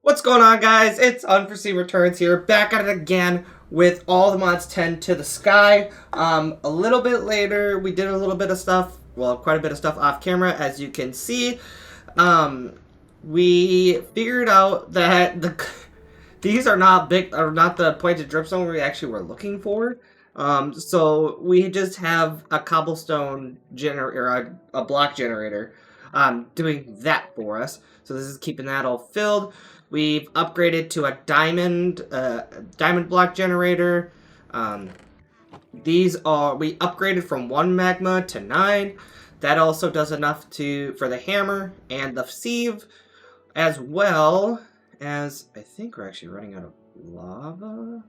What's going on, guys? It's Unforeseen Returns here, back at it again with all the mods 10 to the sky. A little bit later, we did a little bit of stuff, well, quite a bit of stuff off camera, as you can see. We figured out that these are not the pointed dripstone we actually were looking for. So we just have a cobblestone generator, a block generator, doing that for us. So this is keeping that all filled. We've upgraded to a diamond block generator. We upgraded from 1 magma to 9. That also does enough for the hammer and the sieve, as well as I think we're actually running out of lava.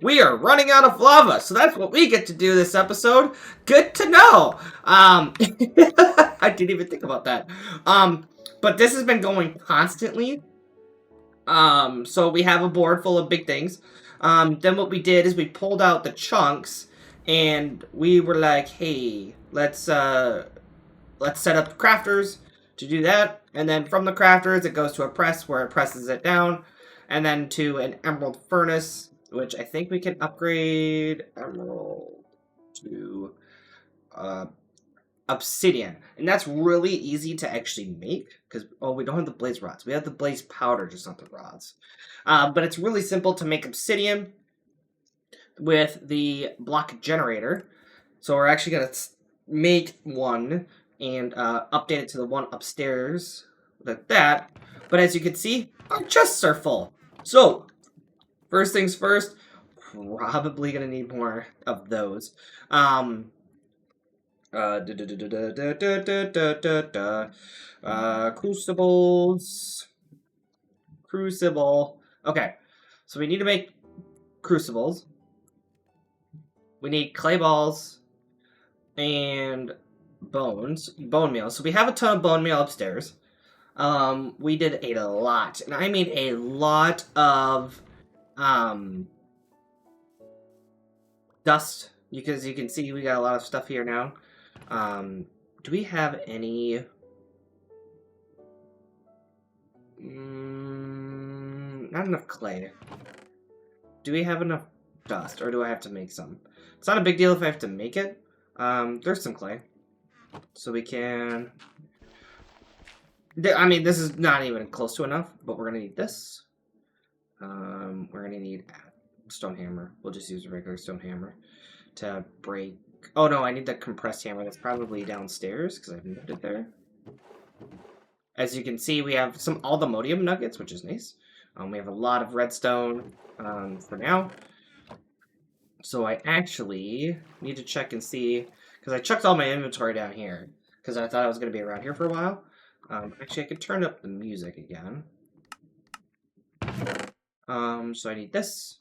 We are running out of lava, so that's what we get to do this episode. Good to know. I didn't even think about that. But this has been going constantly. So we have a board full of big things. Then what we did is we pulled out the chunks, and we were like, hey, let's set up the crafters to do that. And then from the crafters, it goes to a press where it presses it down, and then to an emerald furnace, which I think we can upgrade emerald to obsidian. And that's really easy to actually make because, we don't have the blaze rods. We have the blaze powder, just not the rods. But it's really simple to make obsidian with the block generator. So we're actually going to make one and update it to the one upstairs like that. But as you can see, our chests are full. So first things first, probably going to need more of those. Crucible. Okay, so we need to make crucibles. We need clay balls and bone meal. So we have a ton of bone meal upstairs. We did a lot, and I mean a lot of dust, because you can see we got a lot of stuff here now. Do we have any? Not enough clay. Do we have enough dust, or do I have to make some? It's not a big deal if I have to make it. There's some clay, so we can. I mean, this is not even close to enough, but we're gonna need this. We're gonna need a stone hammer. We'll just use a regular stone hammer to break. Oh no, I need the compressed hammer. That's probably downstairs because I've moved it there. As you can see, we have all the modium nuggets, which is nice. We have a lot of redstone for now. So I actually need to check and see, because I chucked all my inventory down here because I thought I was going to be around here for a while. Actually, I could turn up the music again. So I need this,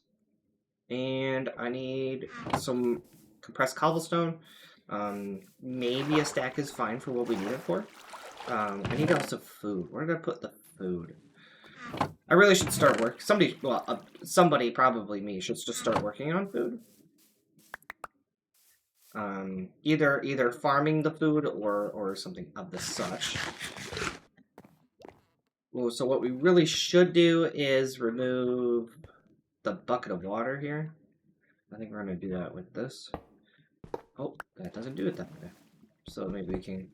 and I need some compressed cobblestone. Maybe a stack is fine for what we need it for. I need also food. Where did I put the food? I really should start work. Somebody, probably me, should just start working on food. Either farming the food or something of the such. Well, so what we really should do is remove the bucket of water here. I think we're going to do that with this. Oh, that doesn't do it that way. So maybe we can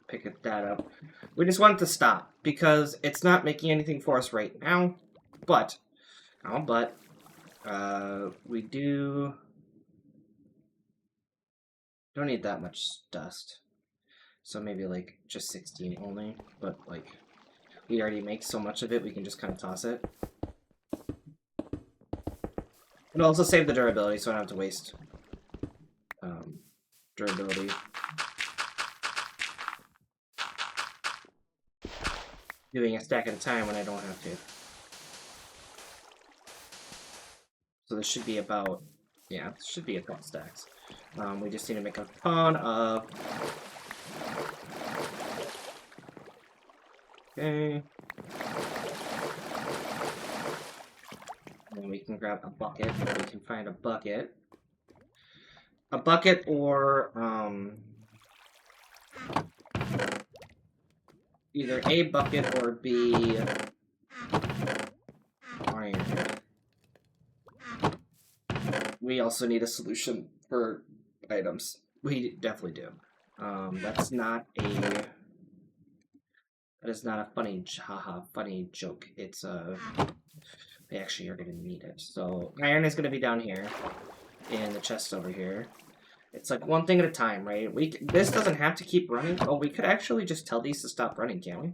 pick that up. We just want it to stop because it's not making anything for us right now. But we don't need that much dust. So maybe like just 16 only. But like we already make so much of it, we can just kind of toss it. It'll also save the durability, so I don't have to waste durability. Doing a stack at a time when I don't have to. So this should be about, yeah, this should be a couple stacks. We just need to make a ton of. Okay. And we can grab a bucket. We can find a bucket. A bucket or either A, bucket, or B, we also need a solution for items. We definitely do. That's not a... That is not a funny joke. It's we actually are gonna need it. So iron is gonna be down here, in the chest over here. It's like one thing at a time, right? This doesn't have to keep running. Oh, we could actually just tell these to stop running, can't we?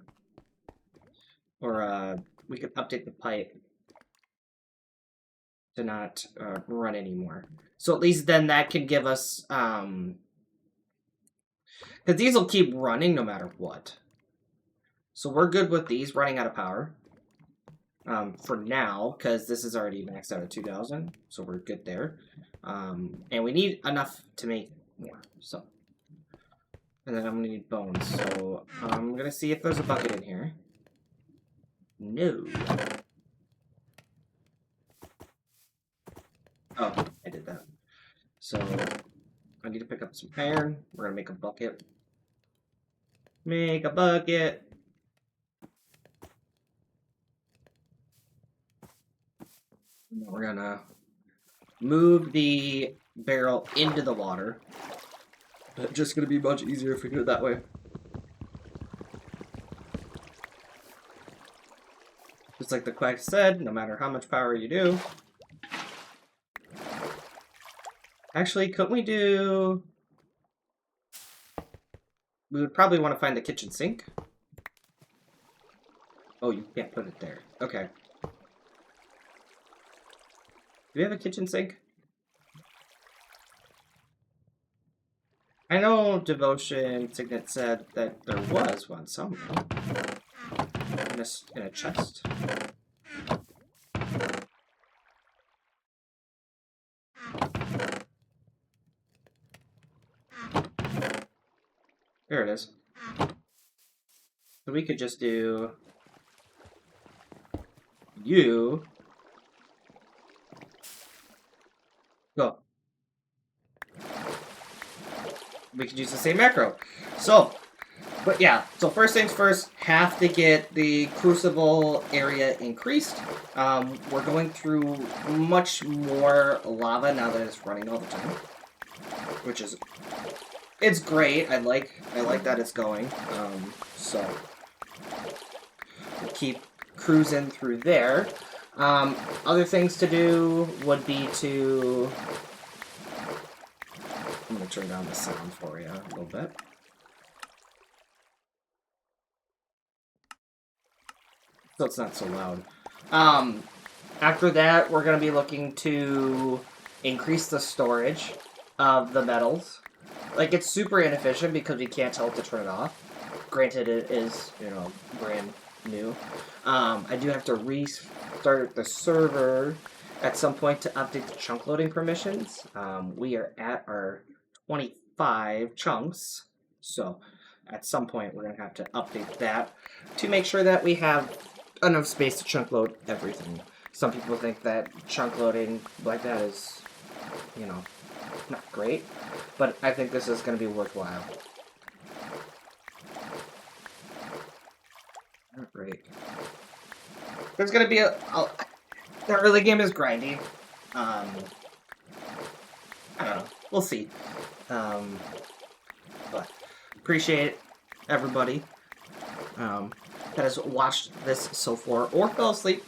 Or we could update the pipe to not run anymore. So at least then that can give us because these will keep running no matter what. So we're good with these running out of power. For now, because this is already maxed out at 2,000, so we're good there. And we need enough to make more, so. And then I'm gonna need bones, so I'm gonna see if there's a bucket in here. No. Oh, I did that. So, I need to pick up some iron. We're gonna make a bucket. Make a bucket! We're gonna move the barrel into the water. It's just gonna be much easier if we do it that way. Just like the quack said, no matter how much power you do. Actually, couldn't we do... We would probably want to find the kitchen sink. Oh, you can't put it there. Okay. Do we have a kitchen sink? I know Devotion Signet said that there was one somewhere. In a chest. There it is. So we could just do... You... Go. We could use the same macro. So, but yeah, so first things first, have to get the crucible area increased. We're going through much more lava now that it's running all the time, which is, it's great. I like that it's going. So we'll keep cruising through there. Other things to do would be to... I'm going to turn down the sound for you a little bit. So it's not so loud. After that, we're going to be looking to increase the storage of the metals. Like, it's super inefficient because we can't tell it to turn it off. Granted, it is, you know, brand new. I do have to restart the server at some point to update the chunk loading permissions. We are at our 25 chunks, so at some point we're going to have to update that to make sure that we have enough space to chunk load everything. Some people think that chunk loading like that is, you know, not great, but I think this is going to be worthwhile. Not great. There's going to be the early game is grindy. I don't know. We'll see. But appreciate everybody that has watched this so far or fell asleep.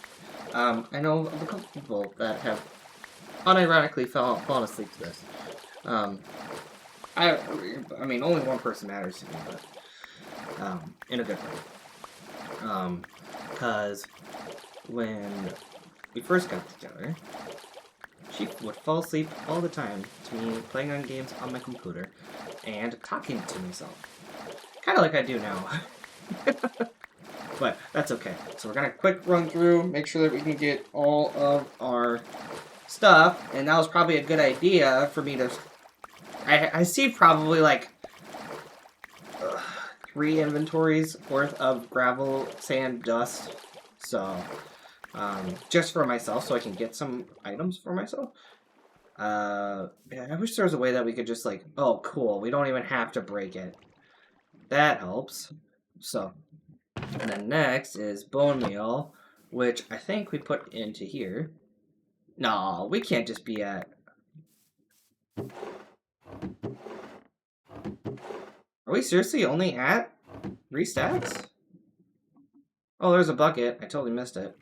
I know of a couple people that have unironically fallen asleep to this. I mean, only one person matters to me, but in a good way. Because when we first got together, she would fall asleep all the time to me playing on games on my computer and talking to myself. Kind of like I do now. But that's okay. So we're going to quick run through, make sure that we can get all of our stuff. And that was probably a good idea for me to... I see probably like 3 inventories worth of gravel, sand, dust. So... just for myself, so I can get some items for myself. Yeah, I wish there was a way that we could just like, oh, cool, we don't even have to break it. That helps. So, and then next is bone meal, which I think we put into here. No, we can't just be at Are we seriously only at 3 stacks? Oh, there's a bucket. I totally missed it.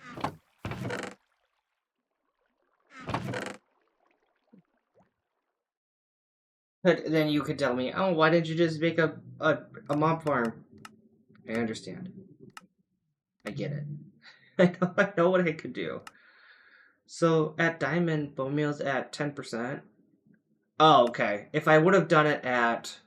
But then you could tell me, oh, why didn't you just make a mob farm? I understand. I get it. I know what I could do. So at diamond, bone meal's at 10%. Oh, okay. If I would have done it at...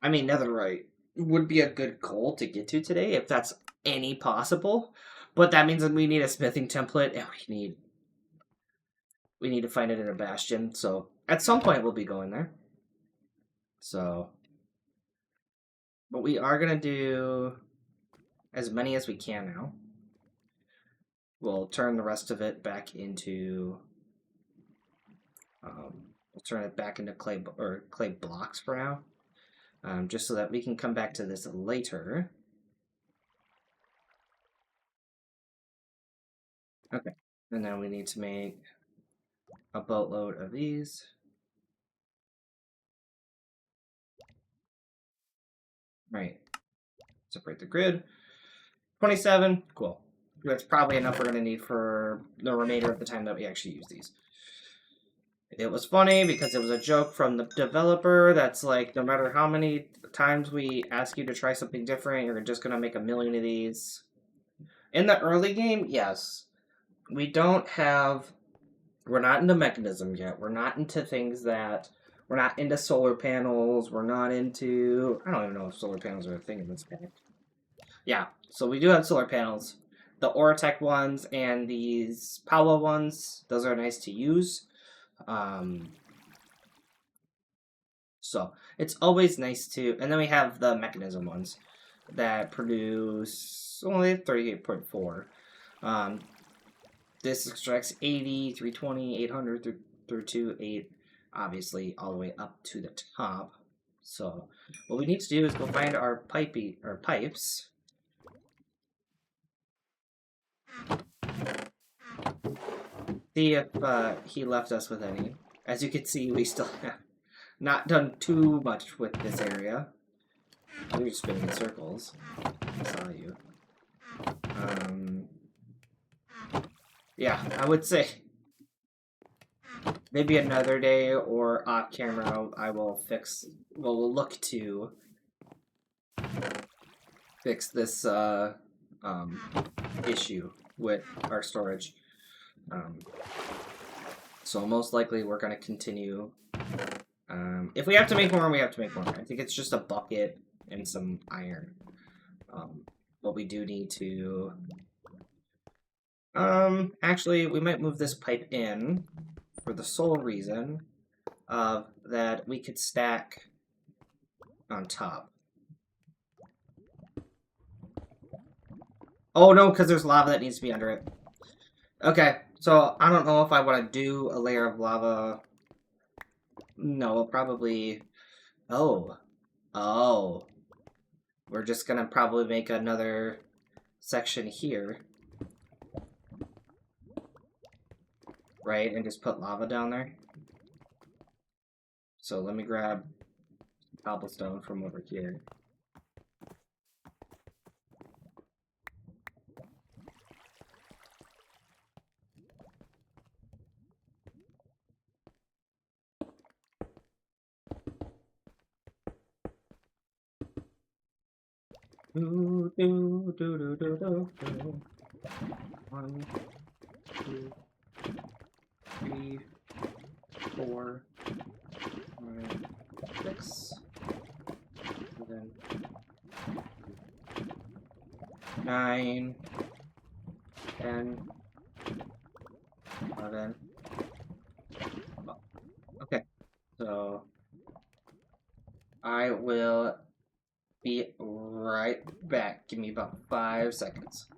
I mean, netherite would be a good goal to get to today, if that's any possible. But that means that we need a smithing template, and we need to find it in a bastion. So at some point, we'll be going there. So... But we are going to do as many as we can now. We'll turn the rest of it back into... we'll turn it back into clay blocks for now. Just so that we can come back to this later. Okay, and then we need to make a boatload of these. Right, separate the grid. 27, cool. That's probably enough we're going to need for the remainder of the time that we actually use these. It was funny because it was a joke from the developer that's like, no matter how many times we ask you to try something different, you're just going to make a million of these. In the early game, yes. We don't have... We're not into mechanism yet. We're not into things that... We're not into solar panels. We're not into... I don't even know if solar panels are a thing in this pack. Yeah, so we do have solar panels. The Oratech ones and these Paua ones, those are nice to use. So it's always nice to... And then we have the mechanism ones that produce only 38.4. This extracts 80, 320, 800 through 2, 8, obviously all the way up to the top. So what we need to do is go find our pipes. See if he left us with any. As you can see, we still have not done too much with this area. We're just spinning in circles. I saw you. Yeah, I would say maybe another day or off camera I will we'll look to fix this issue with our storage. So most likely we're going to continue. If we have to make more, we have to make more. I think it's just a bucket and some iron. But we do need to... actually, we might move this pipe in for the sole reason that we could stack on top. Oh no, because there's lava that needs to be under it. Okay, so I don't know if I want to do a layer of lava. No, we'll probably... Oh. We're just gonna probably make another section here. Right, and just put lava down there. So let me grab cobblestone from over here. Do, do, do, do, do, do, do. 1, 2, 3, 4, 5, 6, 7, 9, 10, 11. Okay, so I will be right back. Give me about 5 seconds.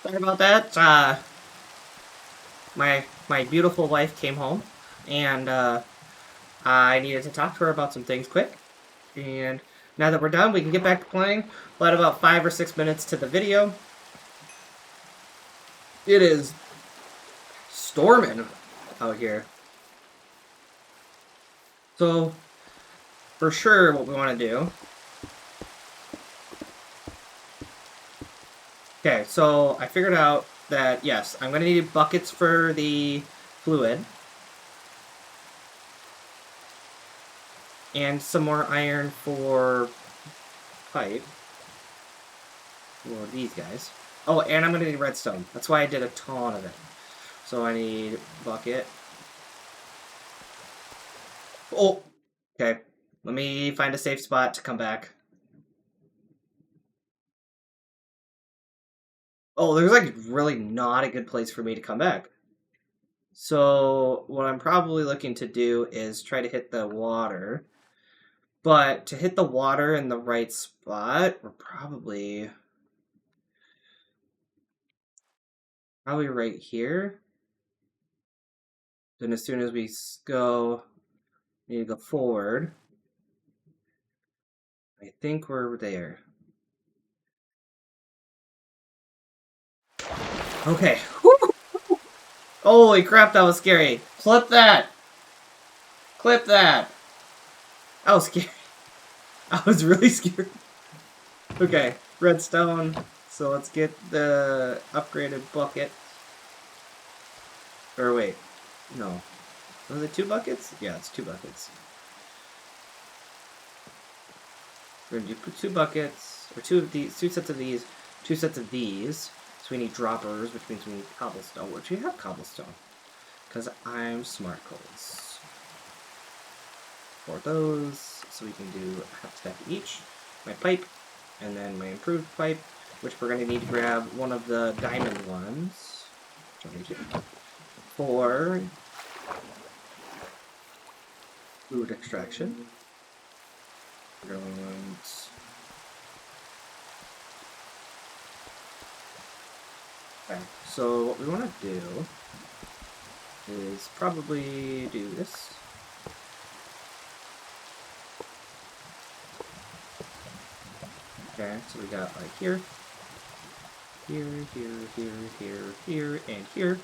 Sorry about that. My beautiful wife came home, and I needed to talk to her about some things quick. And now that we're done, we can get back to playing. We'll add about 5 or 6 minutes to the video. It is storming out here. So, for sure, what we want to do... Okay, so I figured out that, yes, I'm going to need buckets for the fluid. And some more iron for pipe. Well, these guys. Oh, and I'm going to need redstone. That's why I did a ton of it. So I need bucket. Oh! Okay. Let me find a safe spot to come back. Oh, there's like really not a good place for me to come back. So what I'm probably looking to do is try to hit the water. But to hit the water in the right spot, we're probably right here. Then as soon as we go, we need to go forward. I think we're there. Okay. Holy crap, that was scary. Clip that. Clip that. That was scary. I was really scared. Okay, redstone. So let's get the upgraded bucket. Or wait, no. Was it 2 buckets? Yeah, it's 2 buckets. We're gonna do 2 buckets, or 2 of these, 2 sets of these, 2 sets of these. So we need droppers, which means we need cobblestone, which we have cobblestone. Because I'm smart coals. 4 of those, so we can do half a stack each. My pipe, and then my improved pipe, which we're gonna need to grab one of the diamond ones. For food extraction. Okay, so what we want to do is probably do this. Okay, so we got like here, here, and here.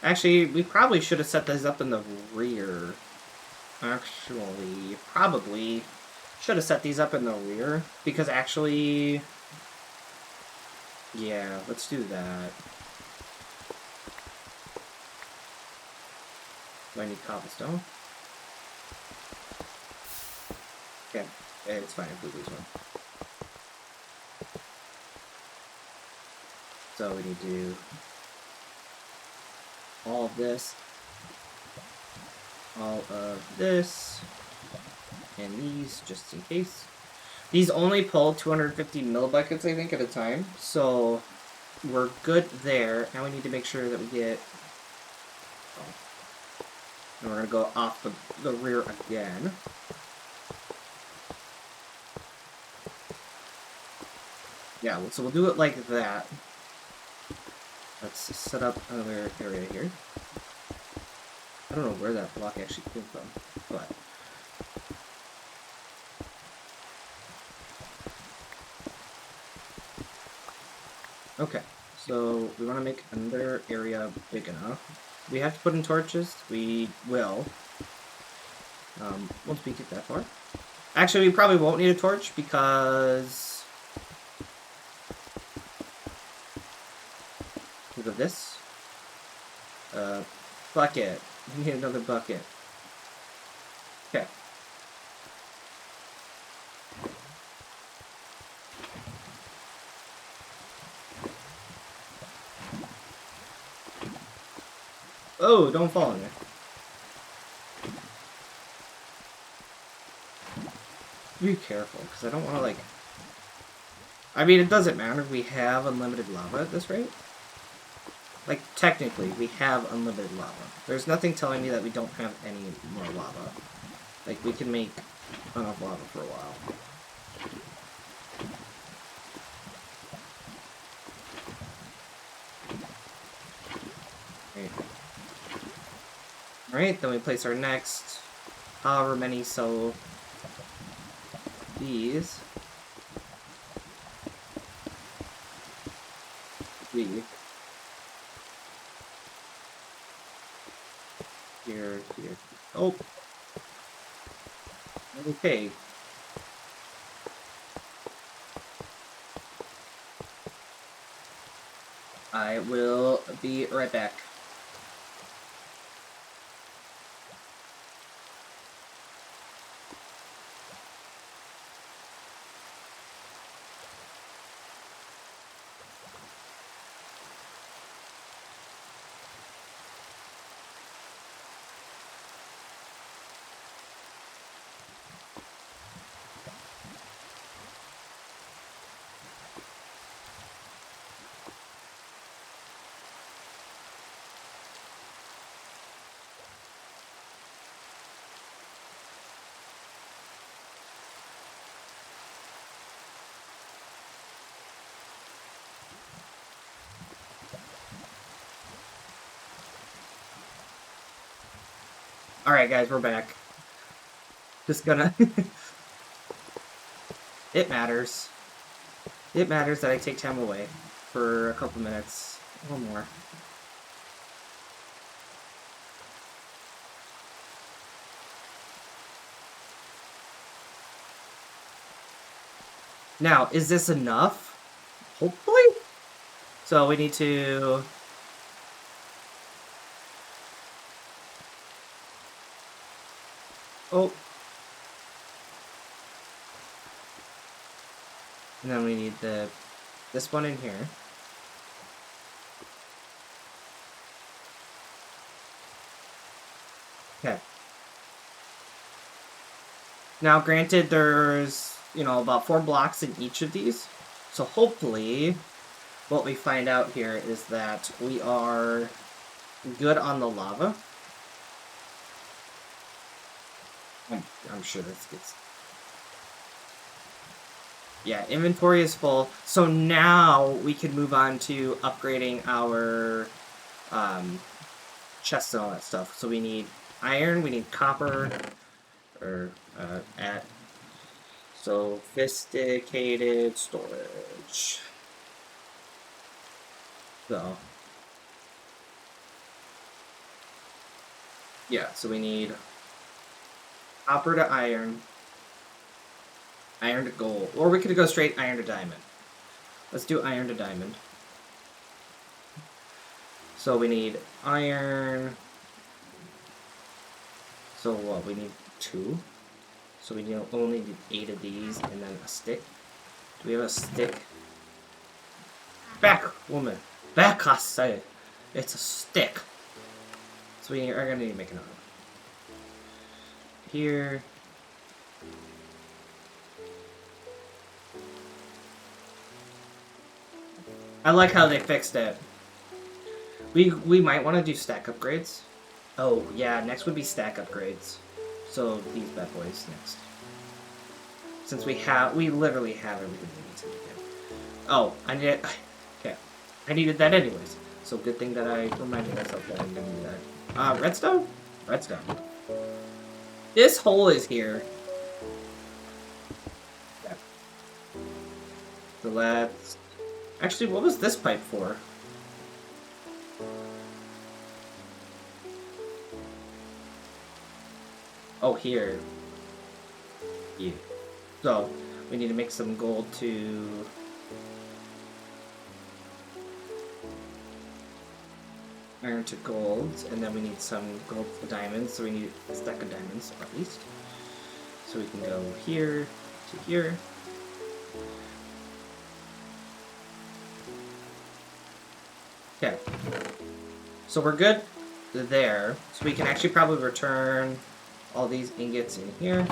Actually, we probably should have set these up in the rear. Actually, probably should have set these up in the rear, because actually, yeah, let's do that. Do I need cobblestone? Okay, it's fine if we lose one. So we need to do all of this, and these, just in case. These only pull 250 millibuckets, I think, at a time, so we're good there. Now we need to make sure that we get... Oh. And we're going to go off the rear again. Yeah, so we'll do it like that. Let's set up another area here. I don't know where that block actually came from, but... Okay, so we want to make another area big enough. We have to put in torches. We will. Once we get that far. Actually, we probably won't need a torch because... Look at this. Bucket. We need another bucket. Okay. Oh, don't fall in there. Be careful, because I don't want to, like... I mean, it doesn't matter. We have unlimited lava at this rate. Like, technically, we have unlimited lava. There's nothing telling me that we don't have any more lava. Like, we can make enough lava for a while. Alright, then we place our next however many, so these. Three. Here. Oh! Okay. I will be right back. Alright, guys, we're back. Just gonna... It matters. It matters that I take time away for a couple minutes or more. Now, is this enough? Hopefully? So we need to... Oh. And then we need this one in here. Okay. Now, granted, there's, you know, about 4 blocks in each of these. So hopefully, what we find out here is that we are good on the lava. I'm sure this gets... Yeah, inventory is full. So now we can move on to upgrading our chests and all that stuff. So we need iron, we need copper, or at sophisticated storage. So yeah, so we need copper to iron, iron to gold, or we could go straight iron to diamond. Let's do iron to diamond. So we need iron. So what? We need 2. So we only need 8 of these and then a stick. Do we have a stick? Back, woman. Back, I say. It's a stick. So we are gonna need to make another one. Here. I like how they fixed it. We might want to do stack upgrades. Oh, yeah, next would be stack upgrades. So, these bad boys next. Since we literally have everything we need to get. Oh, I need it. Okay. I needed that anyways. So, good thing that I reminded myself that I'm gonna do that. Redstone? Redstone. This hole is here. Yeah. So, let's... Actually, what was this pipe for? Oh, here. Yeah. So, we need to make some gold to... Iron to gold, and then we need some gold to diamonds, so we need a stack of diamonds, at least. So we can go here to here. Okay. So we're good there. So we can actually probably return all these ingots in here.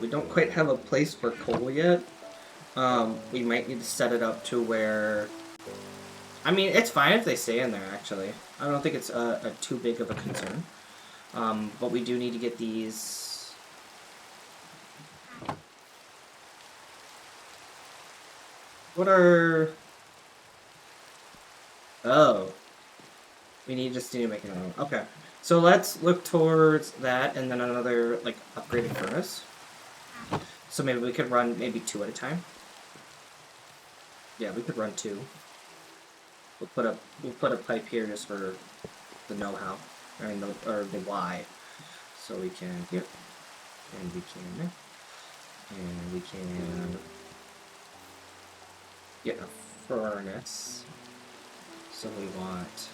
We don't quite have a place for coal yet. We might need to set it up to where... I mean, it's fine if they stay in there, actually. I don't think it's too big of a concern. But we do need to get these... What are... Oh. We need just to make another one. Okay. So let's look towards that and then another, like, upgraded furnace. So maybe we could run maybe 2 at a time. Yeah, we could run 2. We'll put a pipe here just for the know-how. I mean, or the why. So we can here. And we can there. And we can get a furnace. So we want...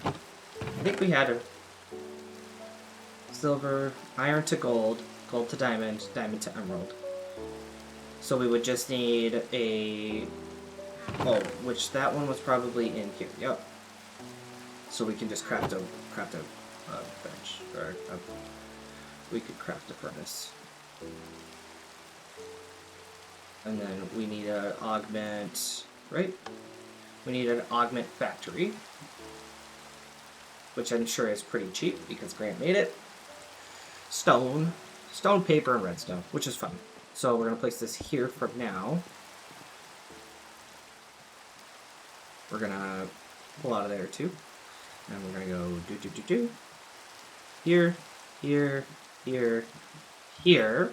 I think we had a silver, iron to gold, gold to diamond, diamond to emerald. So we would just need a... Oh, which that one was probably in here. Yep. So we can just craft a bench, or we could craft a furnace. And then we need an augment, right? We need an augment factory, which I'm sure is pretty cheap because Grant made it. Stone, paper, and redstone, which is fun. So we're gonna place this here for now. We're gonna pull out of there too. And we're gonna go do. Here, here, here, here.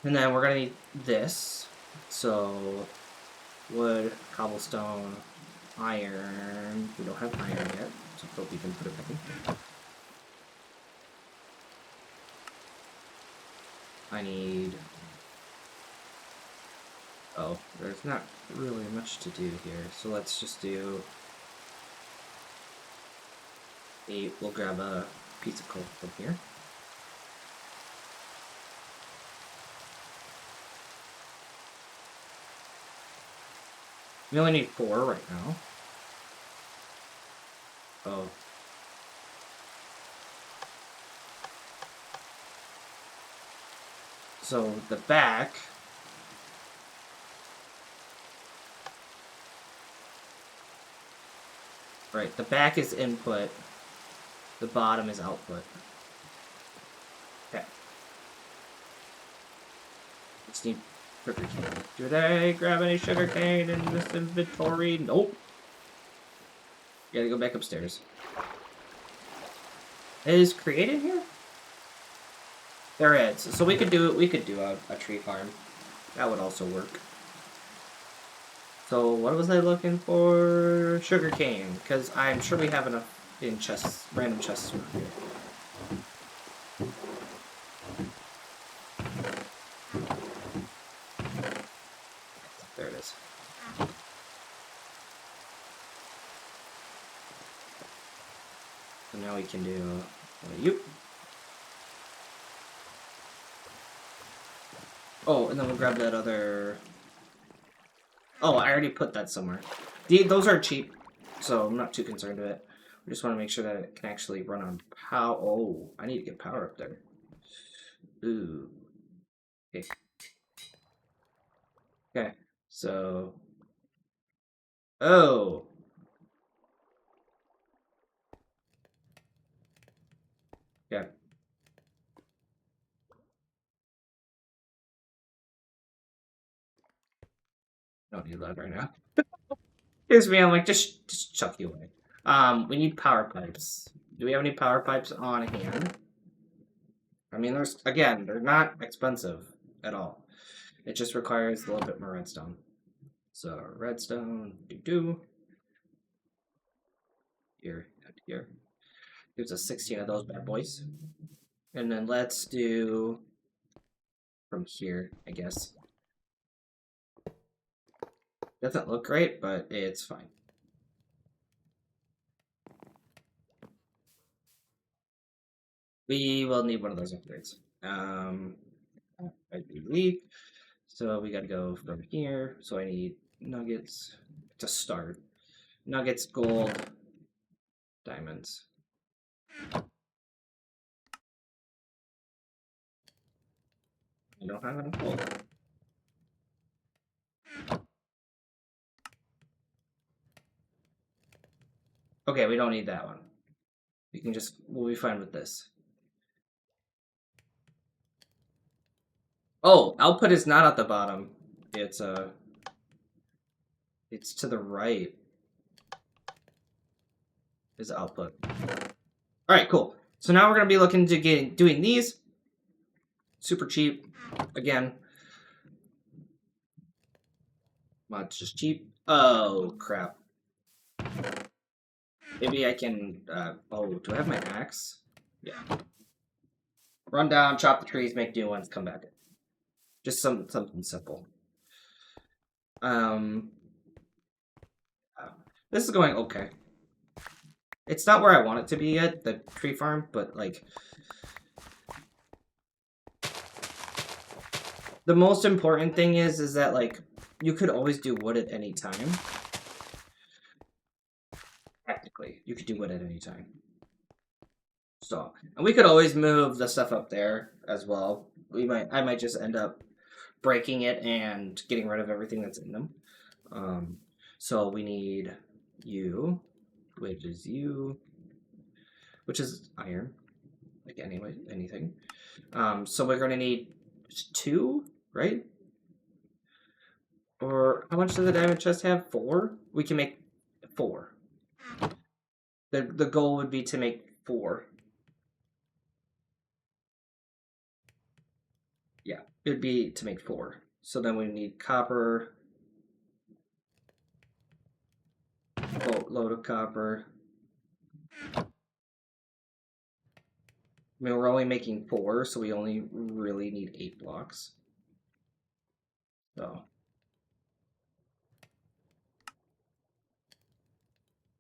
And then we're gonna need this. So wood, cobblestone, iron. We don't have iron yet, so we can put it back in here. I need... Oh, there's not really much to do here, so let's just do... We'll grab a piece of coal from here. We only need 4 right now. Oh. So the back... Right, the back is input. The bottom is output. Okay. Let's need sugar cane. Did I grab any sugar cane in this inventory? Nope. Gotta go back upstairs. Is created here? There is. So we could do a tree farm. That would also work. So what was I looking for? Sugar cane, because I'm sure we have enough in chests, random chests around here. There it is. So now we can do you. Oh, and then we'll grab that other... Oh, I already put that somewhere. Those are cheap, so I'm not too concerned with it. We just want to make sure that it can actually run on power. Oh, I need to get power up there. Ooh. Okay. Okay, so... Oh! Yeah. Don't need that right now. Here's me, I'm like, just chuck you away. We need power pipes. Do we have any power pipes on hand? I mean, again, they're not expensive at all. It just requires a little bit more redstone. So, redstone, Here, here. Gives us 16 of those bad boys. And then let's do from here, I guess. Doesn't look great, but it's fine. We will need one of those upgrades. I believe. So we gotta go from here. So I need nuggets to start. Nuggets, gold, diamonds. I don't have enough gold. Okay, we don't need that one. We can just, we'll be fine with this. Oh, output is not at the bottom. It's to the right. Is output. All right, cool. So now we're gonna be looking to doing these. Super cheap. Again. Mod's just cheap. Oh crap. Maybe I can. Oh, do I have my axe? Yeah. Run down, chop the trees, make new ones, come back. Just something simple. This is going okay. It's not where I want it to be yet, the tree farm, but like the most important thing is that like you could always do wood at any time. Practically, you could do wood at any time. So, and we could always move the stuff up there as well. I might just end up breaking it and getting rid of everything that's in them. So we need you, which is you, which is iron, like anything. So we're gonna need 2, right? Or how much does the diamond chest have? 4? We can make 4. The goal would be to make 4. Yeah, it would be to make 4. So then we need copper. Load of copper. I mean, we're only making 4, so we only really need 8 blocks. So.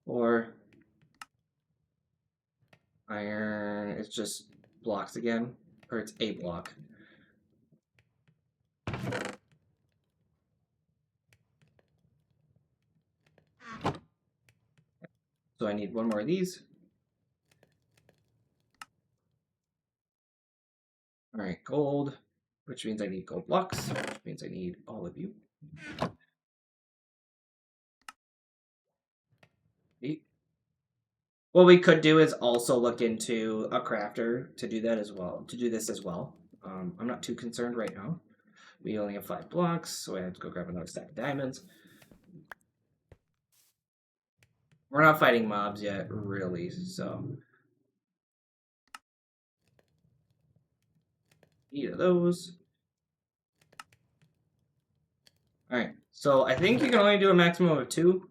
Or iron, it's just blocks again, or it's 8 block. So I need 1 more of these. All right, gold, which means I need gold blocks, which means I need all of you. 8. What we could do is also look into a crafter to do that as well, to do this as well. I'm not too concerned right now. We only have 5 blocks, so I have to go grab another stack of diamonds. We're not fighting mobs yet, really, so. Need of those. Alright, so I think you can only do a maximum of 2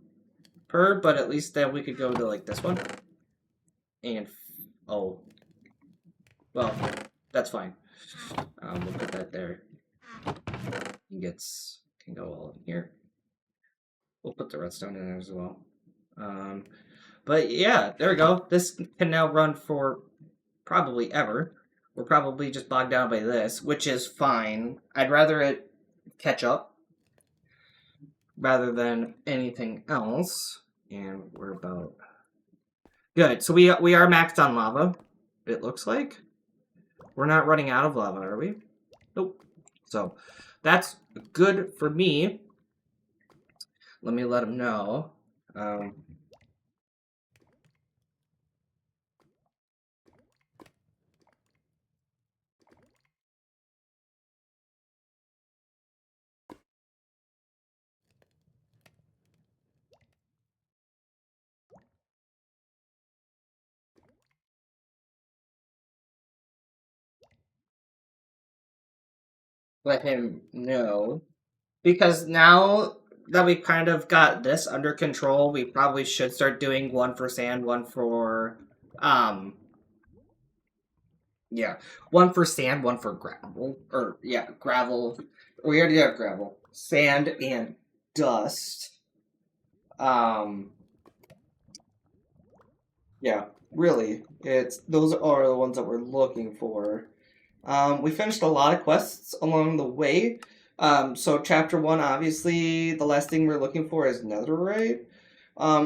per, but at least then we could go to like this one. And, oh. Well, that's fine. We'll put that there. Ingots can go all in here. We'll put the redstone in there as well. But yeah, there we go. This can now run for probably ever. We're probably just bogged down by this, which is fine. I'd rather it catch up rather than anything else. And we're about good. So we are maxed on lava. It looks like we're not running out of lava, are we? Nope. So that's good for me. Let me let him know. Let him know. Because now that we kind of got this under control, we probably should start doing 1 for sand, 1 for yeah, 1 for sand, 1 for gravel, or yeah, gravel. We already have gravel, sand, and dust. Yeah, really, it's those are the ones that we're looking for. We finished a lot of quests along the way. So chapter 1, obviously, the last thing we're looking for is netherite,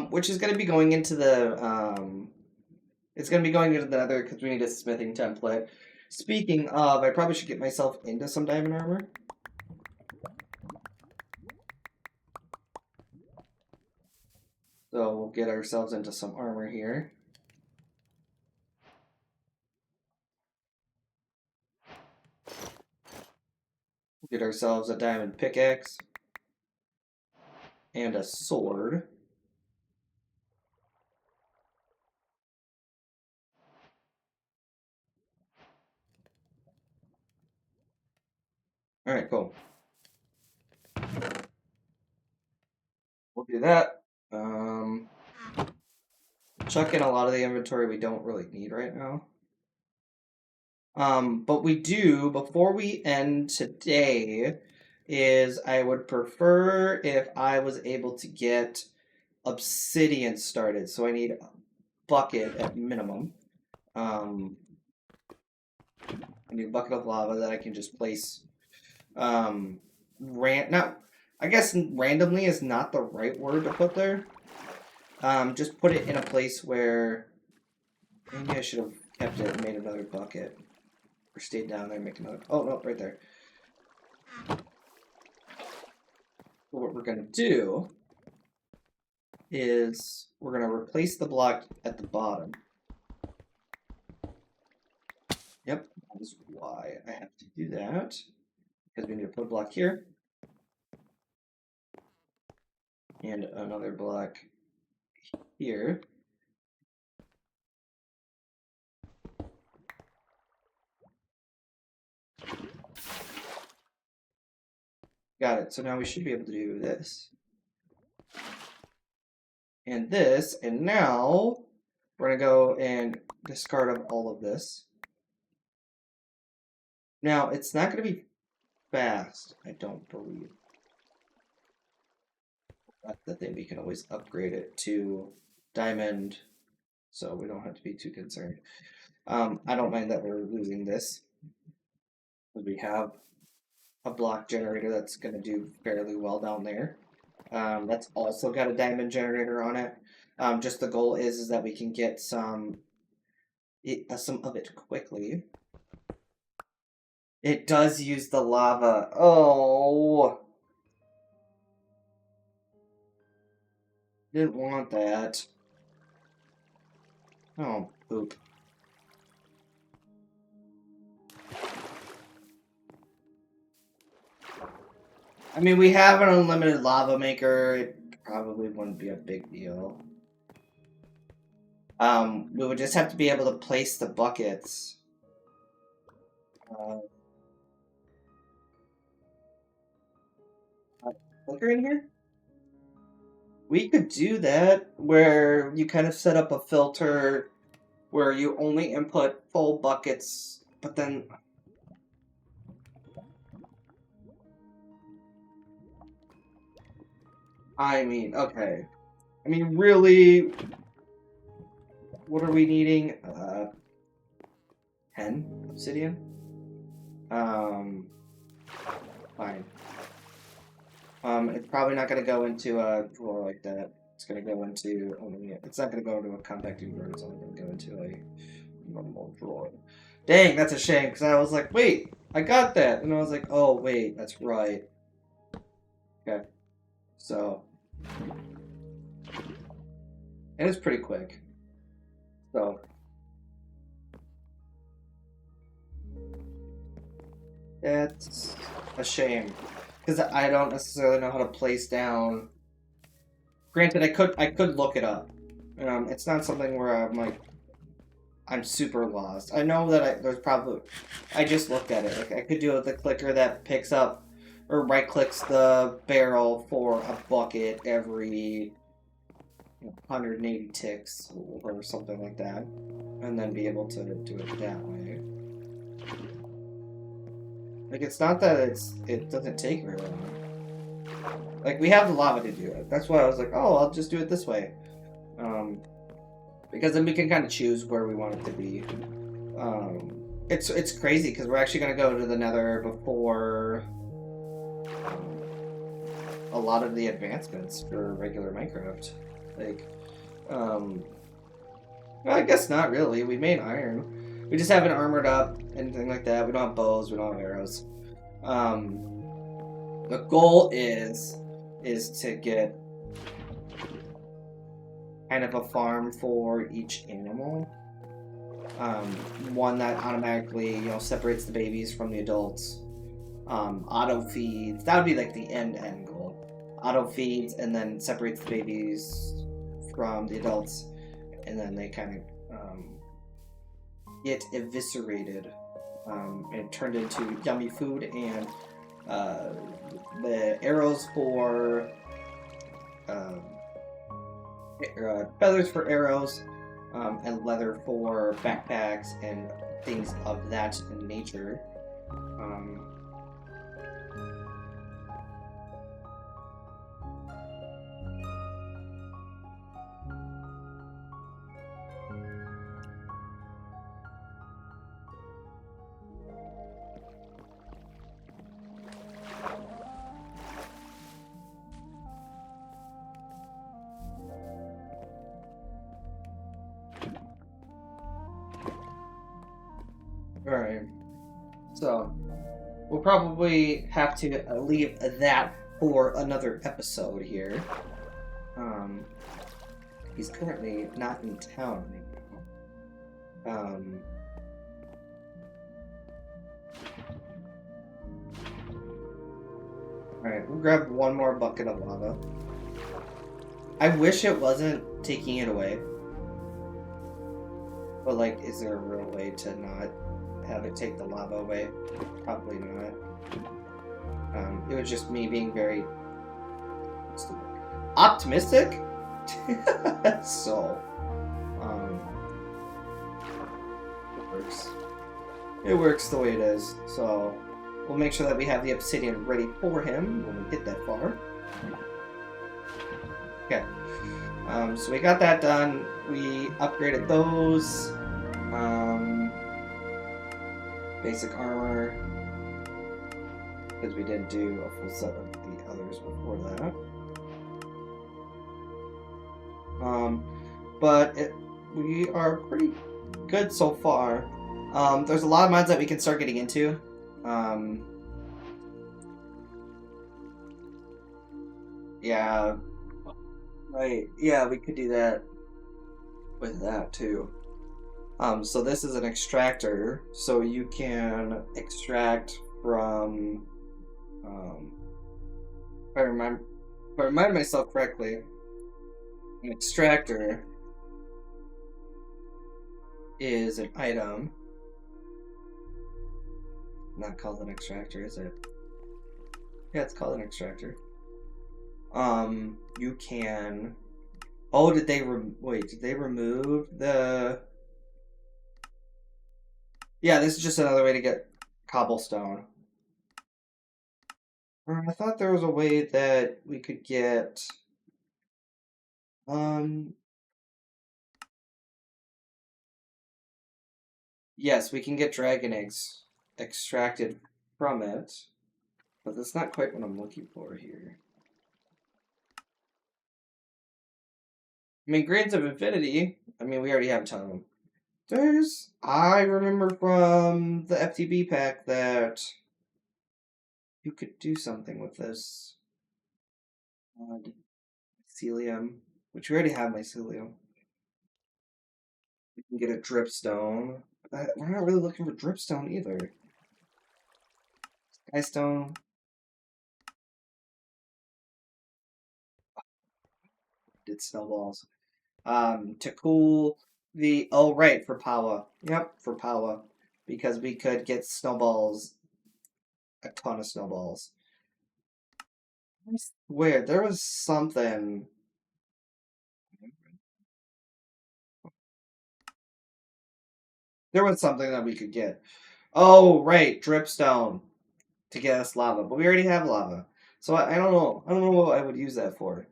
which is going to be going into the, it's going to be going into the nether because we need a smithing template. Speaking of, I probably should get myself into some diamond armor. So we'll get ourselves into some armor here. Get ourselves a diamond pickaxe and a sword. All right, cool. We'll do that. Chuck in a lot of the inventory we don't really need right now. But we do, before we end today, is I would prefer if I was able to get obsidian started. So I need a bucket at minimum. I need a bucket of lava that I can just place. I guess randomly is not the right word to put there. Just put it in a place where maybe I should have kept it and made another bucket. Or stayed down there and make another. Oh, no, right there. What we're going to do is we're going to replace the block at the bottom. Yep, that is why I have to do that. Because we need to put a block here. And another block here. Got it. So now we should be able to do this. And this. And now we're going to go and discard of all of this. Now, it's not going to be fast, I don't believe. That thing, we can always upgrade it to diamond, so we don't have to be too concerned. I don't mind that we're losing this. We have a block generator that's going to do fairly well down there. That's also got a diamond generator on it. Just the goal is that we can get some of it quickly. It does use the lava. Oh! Didn't want that. Oh, poop. I mean, we have an unlimited lava maker. It probably wouldn't be a big deal. We would just have to be able to place the buckets. Clicker in here? We could do that, where you kind of set up a filter where you only input full buckets, but then... I mean, okay. I mean, really... What are we needing? 10 obsidian? Fine. It's probably not going to go into a drawer like that. It's going to go into... it's not going to go into a compacting drawer. It's only going to go into a normal drawer. Dang, that's a shame, because I was like, wait, I got that. And I was like, oh, wait, that's right. Okay. So... And it's pretty quick. So... It's a shame. Because I don't necessarily know how to place down. Granted, I could look it up. It's not something where I'm like, I'm super lost. I know that there's probably, I just looked at it. Like I could do it with the clicker that picks up or right clicks the barrel for a bucket every 180 ticks or something like that, and then be able to do it that way. Like, it's not that it doesn't take very long. Like, we have the lava to do it. That's why I was like, oh, I'll just do it this way. Because then we can kind of choose where we want it to be. It's crazy, because we're actually going to go to the nether before a lot of the advancements for regular Minecraft. Like, well, I guess not really. We made iron. We just haven't armored up, anything like that. We don't have bows, we don't have arrows. The goal is to get kind of a farm for each animal. One that automatically, separates the babies from the adults. auto feeds. That would be like the end goal. Auto feeds and then separates the babies from the adults, and then they kind of get eviscerated and turned into yummy food, and the arrows for feathers for arrows, and leather for backpacks and things of that nature. Alright. So, we'll probably have to leave that for another episode here. He's currently not in town anymore. Alright, we'll grab one more bucket of lava. I wish it wasn't taking it away. But, like, is there a real way to not have it take the lava away? Probably not. It was just me being very optimistic. So, it works. It works the way it is. So, we'll make sure that we have the obsidian ready for him when we get that far. Okay. So we got that done. We upgraded those. Basic armor, because we didn't do a full set of the others before that. But we are pretty good so far. There's a lot of mods that we can start getting into. Yeah. Right. Yeah, we could do that with that too. So this is an extractor, so you can extract from, if I remind myself correctly, an extractor is an item. Not called an extractor, is it? Yeah, it's called an extractor. You can. Oh, did they wait? Did they remove the? Yeah, this is just another way to get cobblestone. I thought there was a way that we could get. Yes, we can get dragon eggs extracted from it, but that's not quite what I'm looking for here. I mean, Grains of Infinity, I mean, we already have a ton of them. I remember from the FTB pack that you could do something with this. Mycelium, which we already have mycelium. We can get a dripstone. We're not really looking for dripstone either. Skystone. Did snowballs. To cool the... Oh, right, for Powa. Yep, for Powa. Because we could get snowballs. A ton of snowballs. I swear, there was something... There was something that we could get. Oh, right, dripstone. To get us lava. But we already have lava. So I don't know. I don't know what I would use that for.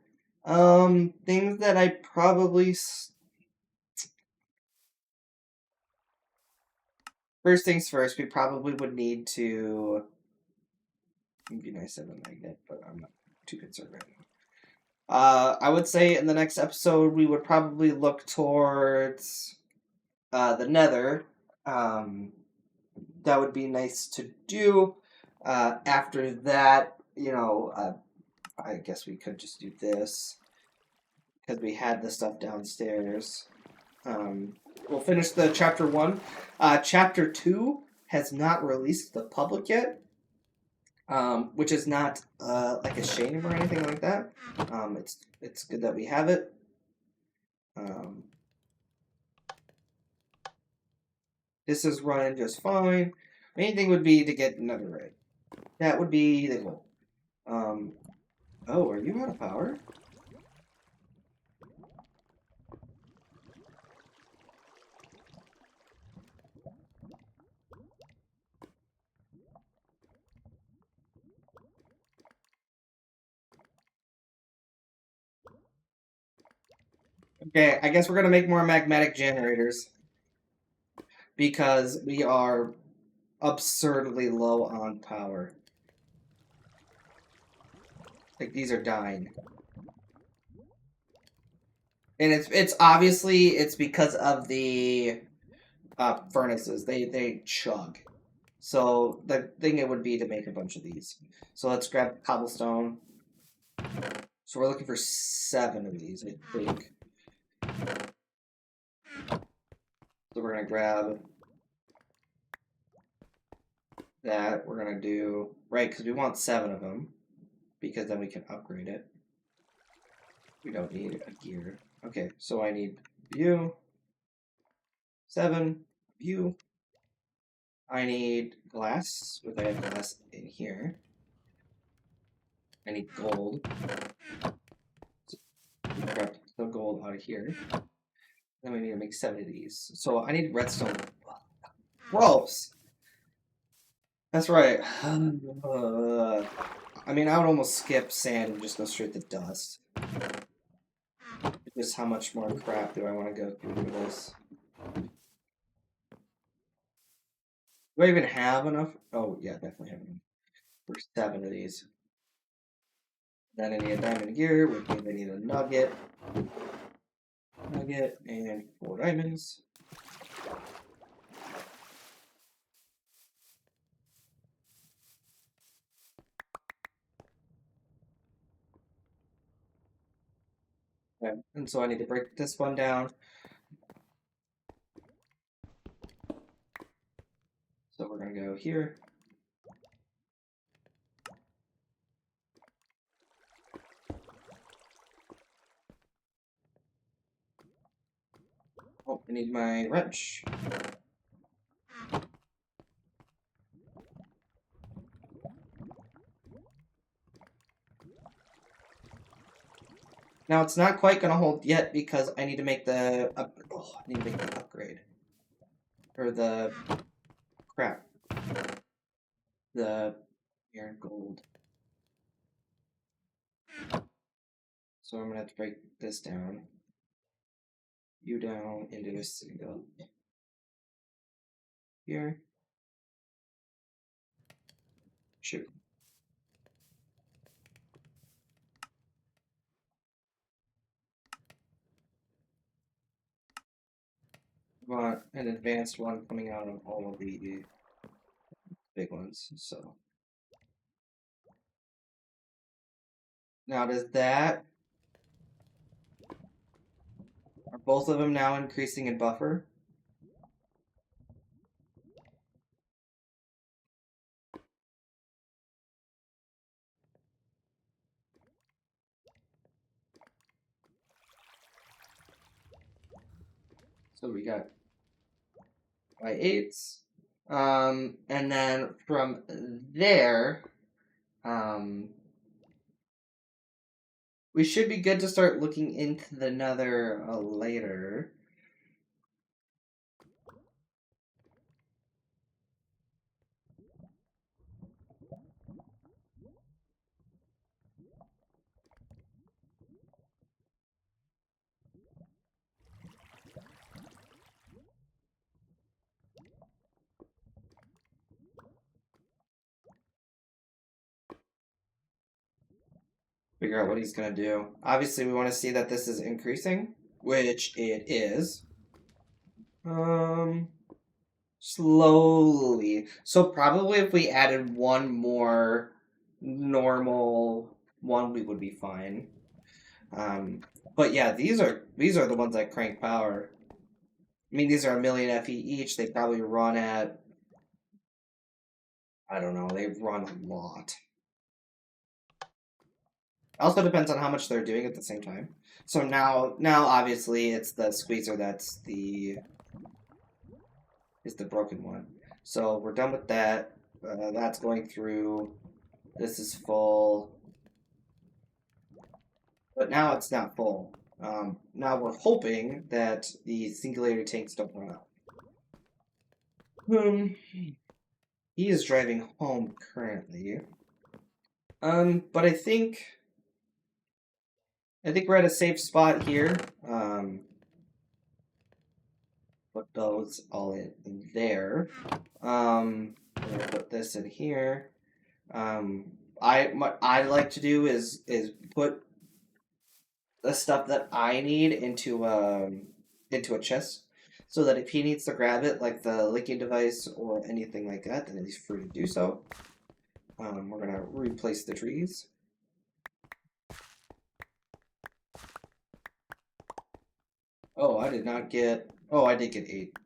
Things that I probably... First things first, we probably would need to... It'd be nice to have a magnet, but I'm not too concerned right now. I would say in the next episode, we would probably look towards the nether. That would be nice to do. After that, you know, I guess we could just do this. Because we had the stuff downstairs. We'll finish the chapter 1. Chapter 2 has not released to the public yet. which is not like a shame or anything like that. It's good that we have it. This is running just fine. Main thing would be to get netherite. That would be the goal. Oh, are you out of power? Okay, I guess we're gonna make more magmatic generators because we are absurdly low on power. Like these are dying. And it's obviously it's because of the furnaces. They chug. So the thing it would be to make a bunch of these. So let's grab cobblestone. So we're looking for 7 of these, I think. So we're gonna grab that. We're gonna do right because we want 7 of them because then we can upgrade it. We don't need a gear. Okay, so I need view 7 view. I need glass, if I have glass in here. I need gold. So grab the gold out of here. Then we need to make 7 of these. So I need redstone. Gross! That's right. I mean, I would almost skip sand and just go straight to dust. Just how much more crap do I want to go through for this? Do I even have enough? Oh, yeah, definitely have enough for 7 of these. Then I need a diamond gear, which means I need a nugget. Nugget and 4 diamonds. Okay, and so I need to break this one down. So we're going to go here. Oh, I need my wrench. Now it's not quite going to hold yet because I need to make the upgrade. Or the crap. The iron gold. So I'm going to have to break this down. You down into this single. Here. Shoot. Want an advanced one coming out of all of the big ones, so. Now does that... Are both of them now increasing in buffer? So we got by 8s. And then from there, we should be good to start looking into the nether later. Figure out what he's going to do. Obviously, we want to see that this is increasing, which it is. Slowly. So probably if we added one more normal one, we would be fine. But yeah, these are the ones that crank power. I mean, these are 1,000,000 FE each. They probably run at I don't know. They run a lot. Also depends on how much they're doing at the same time. So now obviously it's the squeezer that's is the broken one. So we're done with that. That's going through. This is full. But now it's not full. Now we're hoping that the singularity tanks don't run out. He is driving home currently. But I think we're at a safe spot here. Put those all in there. I'm gonna put this in here. What I like to do is put the stuff that I need into a chest, so that if he needs to grab it, like the linking device or anything like that, then he's free to do so. We're gonna replace the trees. Oh, I did not get. Oh, I did get 8.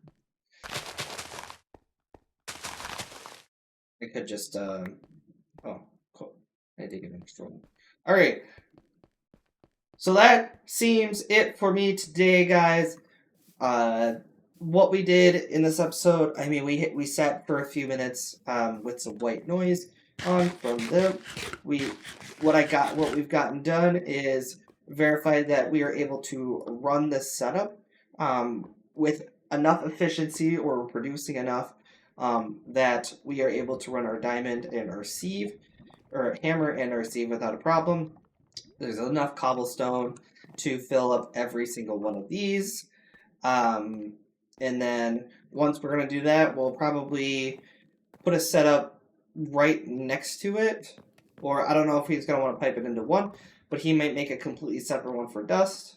I could just. Oh, cool. I did get an extra one. All right. So that seems it for me today, guys. What we did in this episode, I mean, we sat for a few minutes with some white noise on from them. What we've gotten done is verified that we are able to run this setup with enough efficiency, or we're producing enough that we are able to run our diamond and our sieve, or hammer and our sieve without a problem. There's enough cobblestone to fill up every single one of these. And then once we're going to do that, we'll probably put a setup right next to it. Or I don't know if he's going to want to pipe it into one, but he might make a completely separate one for dust.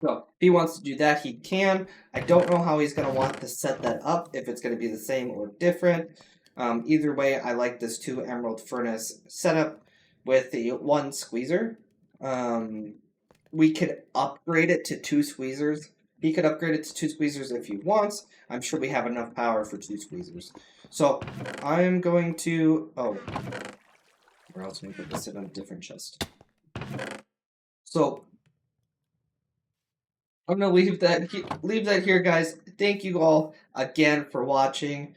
So if he wants to do that, he can. I don't know how he's going to want to set that up, if it's going to be the same or different. Either way, I like this 2 emerald furnace setup with the 1 squeezer. We could upgrade it to 2 squeezers. He could upgrade it to 2 squeezers if he wants. I'm sure we have enough power for 2 squeezers. So I'm going to. Oh, or else we put this in a different chest. So I'm gonna leave that here, guys. Thank you all again for watching.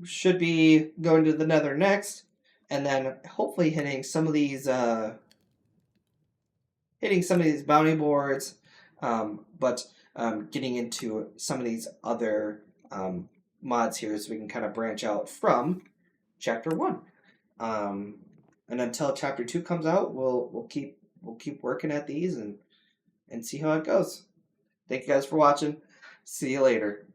Should be going to the Nether next, and then hopefully hitting some of these bounty boards, but getting into some of these other mods here, so we can kind of branch out from chapter 1. And until chapter 2 comes out, we'll keep working at these and see how it goes. Thank you guys for watching. See you later.